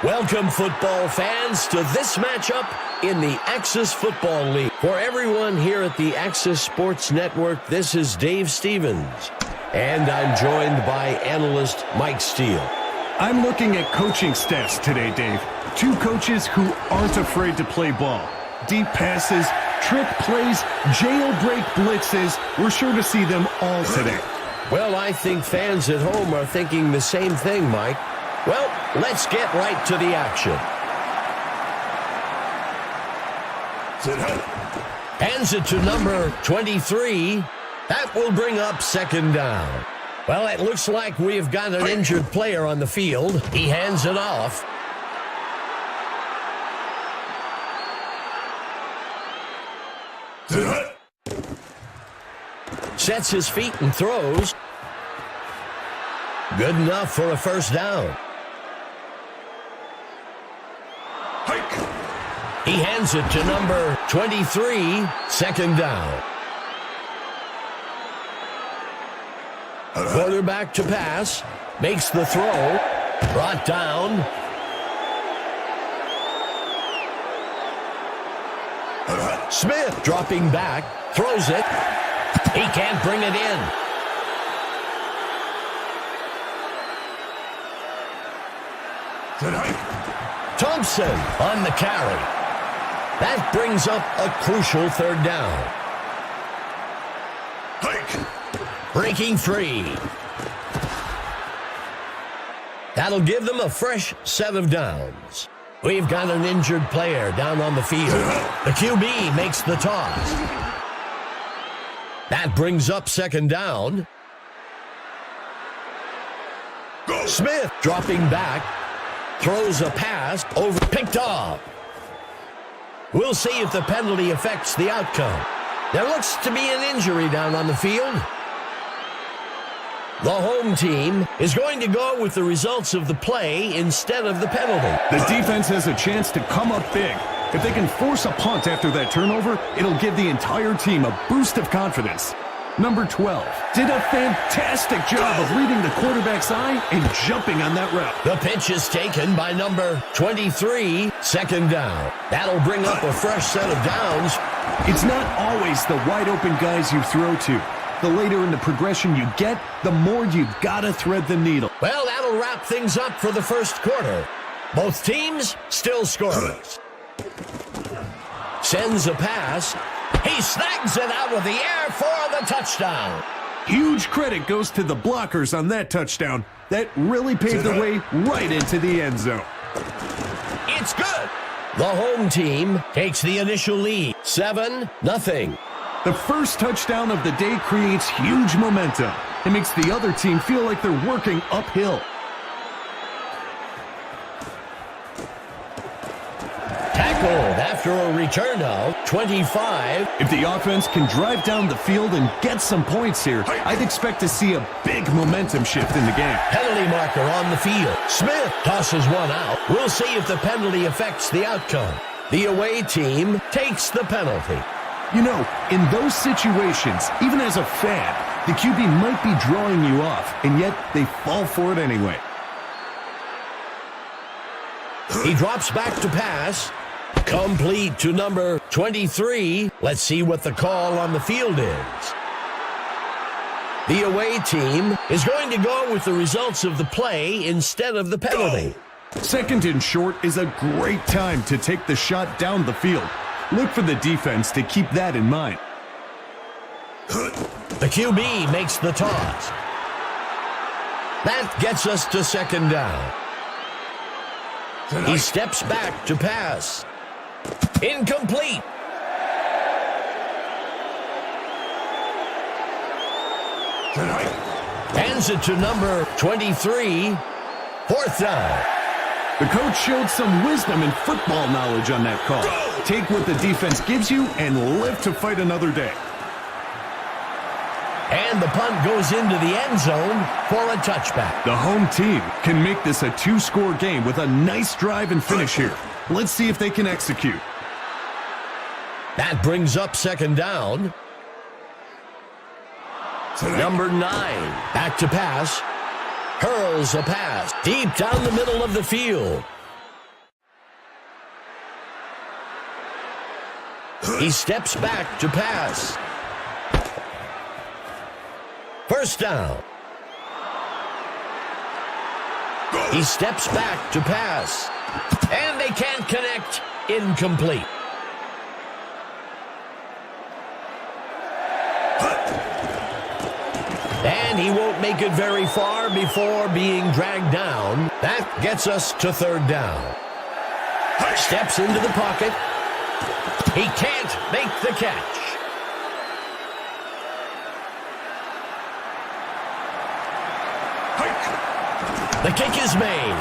Welcome, football fans, to this matchup in the Axis Football League. For everyone here at the Axis Sports Network, this is Dave Stevens, and I'm joined by analyst Mike Steele. I'm looking at coaching staffs today, Dave. Two coaches who aren't afraid to play ball. Deep passes, trick plays, jailbreak blitzes. We're sure to see them all today. Well, I think fans at home are thinking the same thing, Mike. Well, let's get right to the action. Hands it to number 23. That will bring up second down. Well, it looks like we've got an injured player on the field. He hands it off. Sets his feet and throws. Good enough for a first down. He hands it to number 23, second down. Quarterback to pass, makes the throw, brought down. Smith dropping back, throws it. He can't bring it in. Thompson on the carry. That brings up a crucial third down. Breaking free. That'll give them a fresh set of downs. We've got an injured player down on the field. The QB makes the toss. That brings up second down. Smith dropping back. Throws a pass over, picked off. We'll see if the penalty affects the outcome. There looks to be an injury down on the field. The home team is going to go with the results of the play instead of the penalty. The defense has a chance to come up big. If they can force a punt after that turnover, it'll give the entire team a boost of confidence. Number 12 did a fantastic job of reading the quarterback's eye and jumping on that route. The pitch is taken by number 23, second down. That'll bring up a fresh set of downs. It's not always the wide-open guys you throw to. The later in the progression you get, the more you've got to thread the needle. Well, that'll wrap things up for the first quarter. Both teams still scoreless. Sends a pass. He snags it out of the air for the touchdown. Huge credit goes to the blockers on that touchdown. That really paved the way right into the end zone. It's good. The home team takes the initial lead, 7-0. The first touchdown of the day creates huge momentum. It makes the other team feel like they're working uphill. Tackled after a return of 25. If the offense can drive down the field and get some points here, I'd expect to see a big momentum shift in the game. Penalty marker on the field. Smith tosses one out. We'll see if the penalty affects the outcome. The away team takes the penalty. You know, in those situations, even as a fan, the QB might be drawing you off, and yet they fall for it anyway. He drops back to pass. Complete to number 23. Let's see what the call on the field is. The away team is going to go with the results of the play instead of the penalty. Second and short is a great time to take the shot down the field. Look for the defense to keep that in mind. The QB makes the toss. That gets us to second down. He steps back to pass. Incomplete. Hands it to number 23. Fourth down. The coach showed some wisdom and football knowledge on that call. Take what the defense gives you and live to fight another day. And the punt goes into the end zone for a touchback. The home team can make this a two-score game with a nice drive and finish here. Let's see if they can execute. That brings up second down. Number 9, back to pass. Hurls a pass deep down the middle of the field. He steps back to pass. First down. He steps back to pass. And they can't connect. Incomplete. And he won't make it very far before being dragged down. That gets us to third down. Steps into the pocket. He can't make the catch. The kick is made.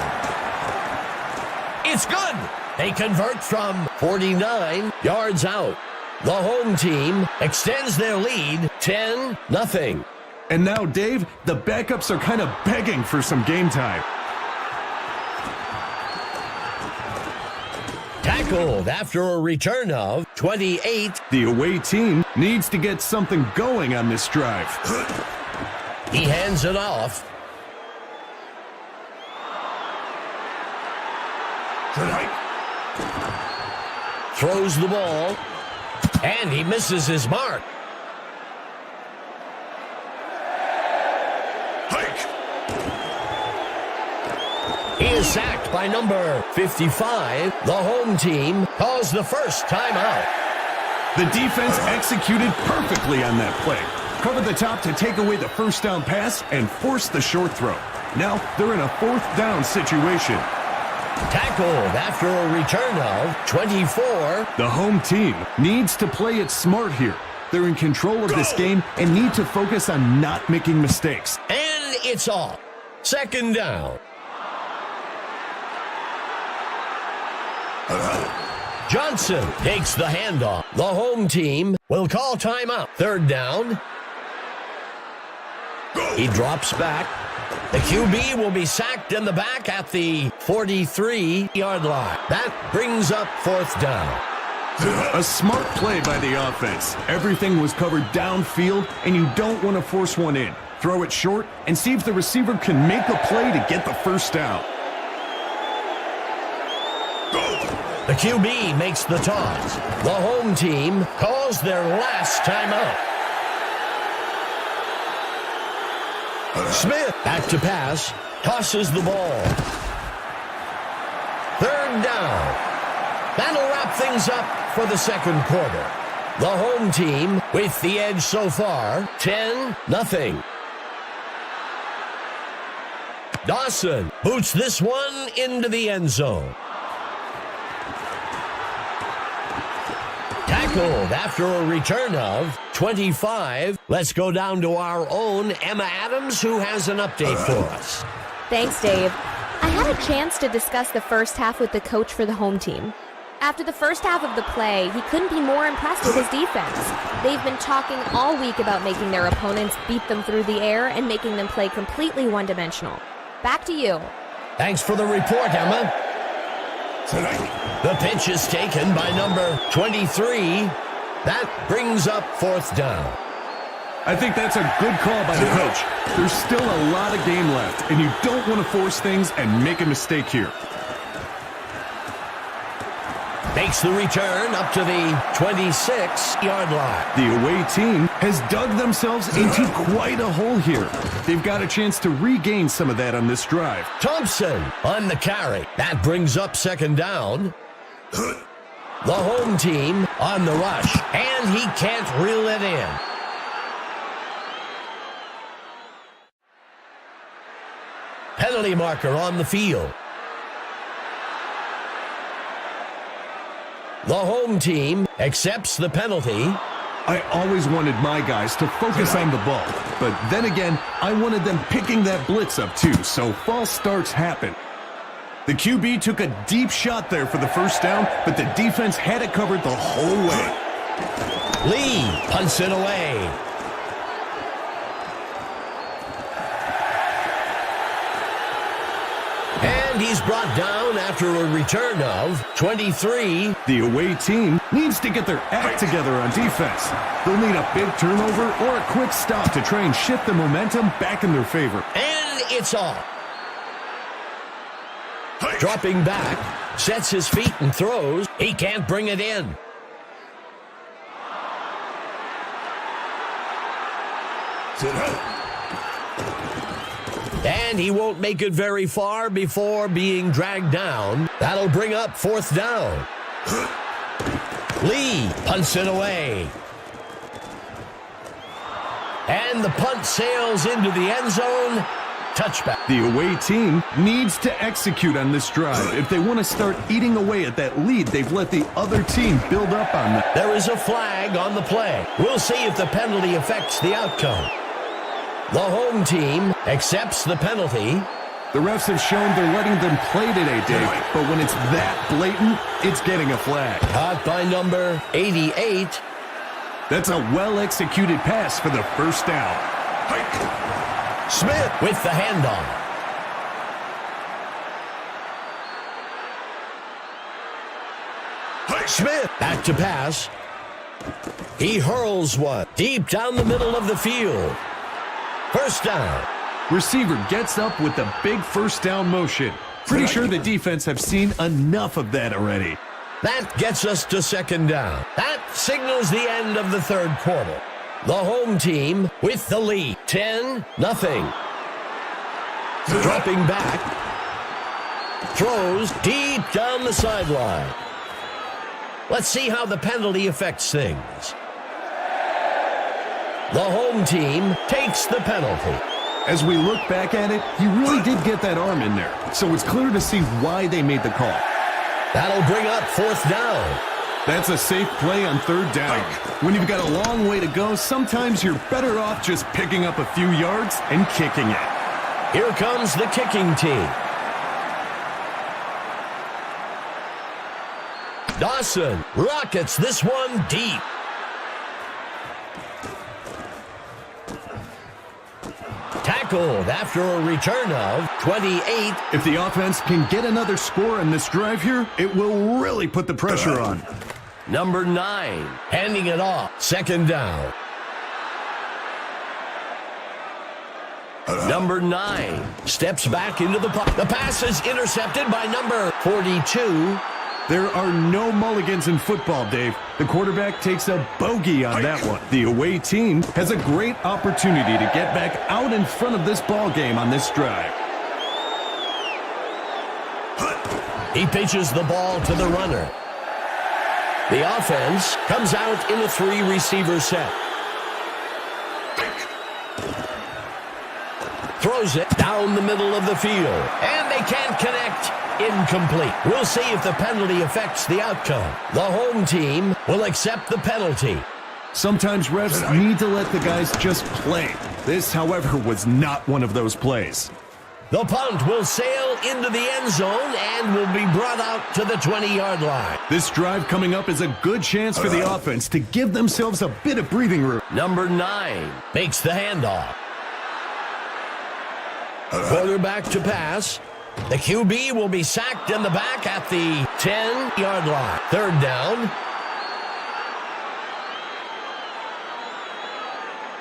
It's good. They convert from 49 yards out. The home team extends their lead 10-0. And now, Dave, the backups are kind of begging for some game time. Tackled after a return of 28. The away team needs to get something going on this drive. He hands it off. Throws the ball. And he misses his mark. He is sacked by number 55. The home team calls the first timeout. The defense executed perfectly on that play. Covered the top to take away the first down pass and force the short throw. Now they're in a fourth down situation. Tackled after a return of 24. The home team needs to play it smart here. They're in control of this game and need to focus on not making mistakes. And it's off. Second down. Johnson takes the handoff. The home team will call timeout. Third down. He drops back. The QB will be sacked in the back at the 43-yard line. That brings up fourth down. A smart play by the offense. Everything was covered downfield, and you don't want to force one in. Throw it short and see if the receiver can make a play to get the first down. The QB makes the toss. The home team calls their last timeout. Smith back to pass. Tosses the ball. Third down. That'll wrap things up for the second quarter. The home team with the edge so far, 10-0. Dawson boots this one into the end zone. Tackled after a return of 25. Let's go down to our own Emma Adams, who has an update for us. Thanks, Dave. I had a chance to discuss the first half with the coach for the home team. After the first half of the play, he couldn't be more impressed with his defense. They've been talking all week about making their opponents beat them through the air and making them play completely one-dimensional. Back to you. Thanks for the report, Emma. The pitch is taken by number 23. That brings up fourth down. I think that's a good call by the coach. There's still a lot of game left, and you don't want to force things and make a mistake here. Makes the return up to the 26-yard line. The away team has dug themselves into quite a hole here. They've got a chance to regain some of that on this drive. Thompson on the carry. That brings up second down. The home team on the rush, and he can't reel it in. Penalty marker on the field. The home team accepts the penalty. I always wanted my guys to focus on the ball, but then again, I wanted them picking that blitz up too, so false starts happen. The QB took a deep shot there for the first down, but the defense had it covered the whole way. Lee punts it away. And he's brought down after a return of 23. The away team needs to get their act together on defense. They'll need a big turnover or a quick stop to try and shift the momentum back in their favor. And it's off. Dropping back, sets his feet and throws. He can't bring it in. And he won't make it very far before being dragged down. That'll bring up fourth down. Lee punts it away. And the punt sails into the end zone. Touchback. The away team needs to execute on this drive if they want to start eating away at that lead they've let the other team build up on them. There is a flag on the play. We'll see if the penalty affects the outcome. The home team accepts the penalty. The refs have shown they're letting them play today, Dave, but when it's that blatant, it's getting a flag. Caught by number 88. That's a well-executed pass for the first down. Smith with the handoff. Smith back to pass. He hurls one deep down the middle of the field. First down. Receiver gets up with the big first down motion. Pretty sure the defense have seen enough of that already. That gets us to second down. That signals the end of the third quarter. The home team with the lead. 10-0. Dropping back. Throws deep down the sideline. Let's see how the penalty affects things. The home team takes the penalty. As we look back at it, he really did get that arm in there, so it's clear to see why they made the call. That'll bring up fourth down. That's a safe play on third down. When you've got a long way to go, sometimes you're better off just picking up a few yards and kicking it. Here comes the kicking team. Dawson rockets this one deep. Tackled after a return of 28. If the offense can get another score in this drive here, it will really put the pressure on. Number 9, handing it off. Second down. Number 9 steps back into the pocket. The pass is intercepted by number 42. There are no mulligans in football, Dave. The quarterback takes a bogey on that one. The away team has a great opportunity to get back out in front of this ball game on this drive. He pitches the ball to the runner. The offense comes out in a 3-receiver set. Throws it down the middle of the field. And they can't connect. Incomplete. We'll see if the penalty affects the outcome. The home team will accept the penalty. Sometimes refs need to let the guys just play. This, however, was not one of those plays. The punt will sail into the end zone and will be brought out to the 20-yard line. This drive coming up is a good chance for the offense to give themselves a bit of breathing room. Number 9 makes the handoff. Quarterback to pass. The QB will be sacked in the back at the 10-yard line. Third down.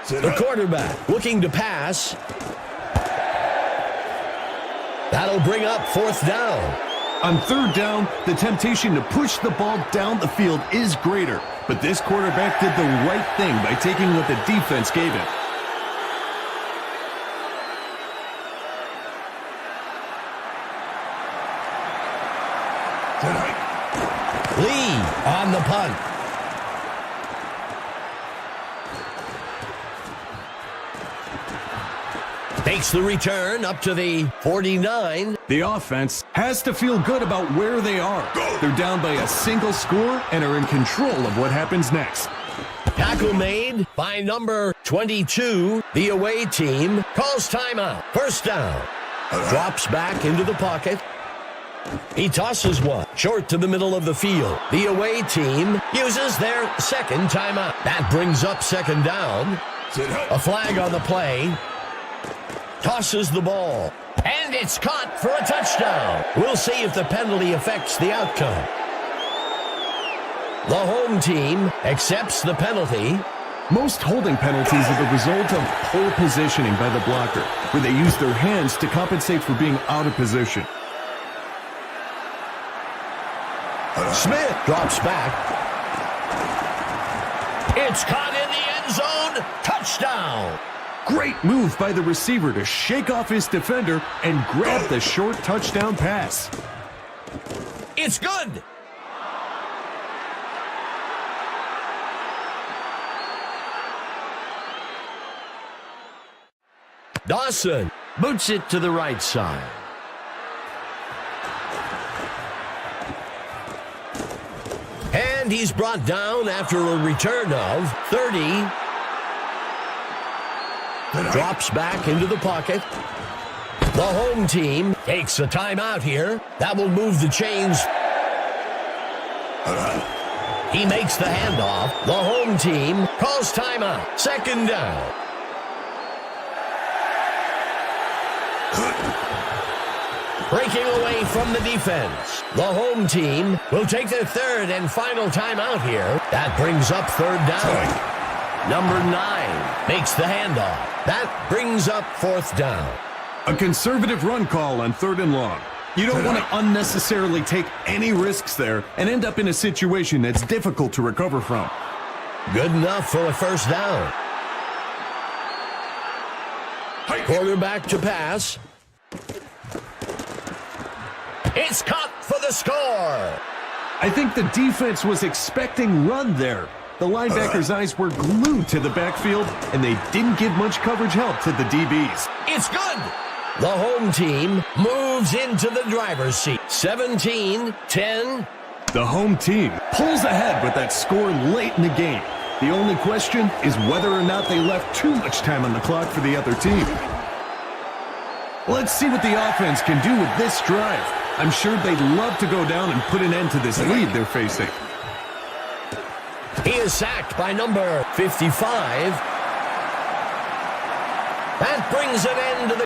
The quarterback looking to pass. That'll bring up fourth down. On third down, the temptation to push the ball down the field is greater. But this quarterback did the right thing by taking what the defense gave him. Lee on the punt. Makes the return up to the 49. The offense has to feel good about where they are. They're down by a single score and are in control of what happens next. Tackle made by number 22. The away team calls timeout. First down. Drops back into the pocket. He tosses one short to the middle of the field. The away team uses their second timeout. That brings up second down. A flag on the play. Tosses the ball. And it's caught for a touchdown. We'll see if the penalty affects the outcome. The home team accepts the penalty. Most holding penalties are the result of poor positioning by the blocker, where they use their hands to compensate for being out of position. Smith drops back. It's caught in the end zone. Touchdown. Great move by the receiver to shake off his defender and grab the short touchdown pass. It's good. Dawson boots it to the right side. And he's brought down after a return of 30. Drops back into the pocket. The home team takes a timeout here. That will move the chains. He makes the handoff. The home team calls timeout. Second down. Breaking away from the defense. The home team will take their third and final timeout here. That brings up third down. Number 9 makes the handoff. That brings up fourth down. A conservative run call on 3rd and long. You don't want to unnecessarily take any risks there and end up in a situation that's difficult to recover from. Good enough for a first down. Quarterback to pass. It's caught for the score. I think the defense was expecting run there. The linebackers' eyes were glued to the backfield, and they didn't give much coverage help to the DBs. It's good. The home team moves into the driver's seat. 17-10. The home team pulls ahead with that score late in the game. The only question is whether or not they left too much time on the clock for the other team. Let's see what the offense can do with this drive. I'm sure they'd love to go down and put an end to this lead they're facing. He is sacked by number 55. That brings an end to the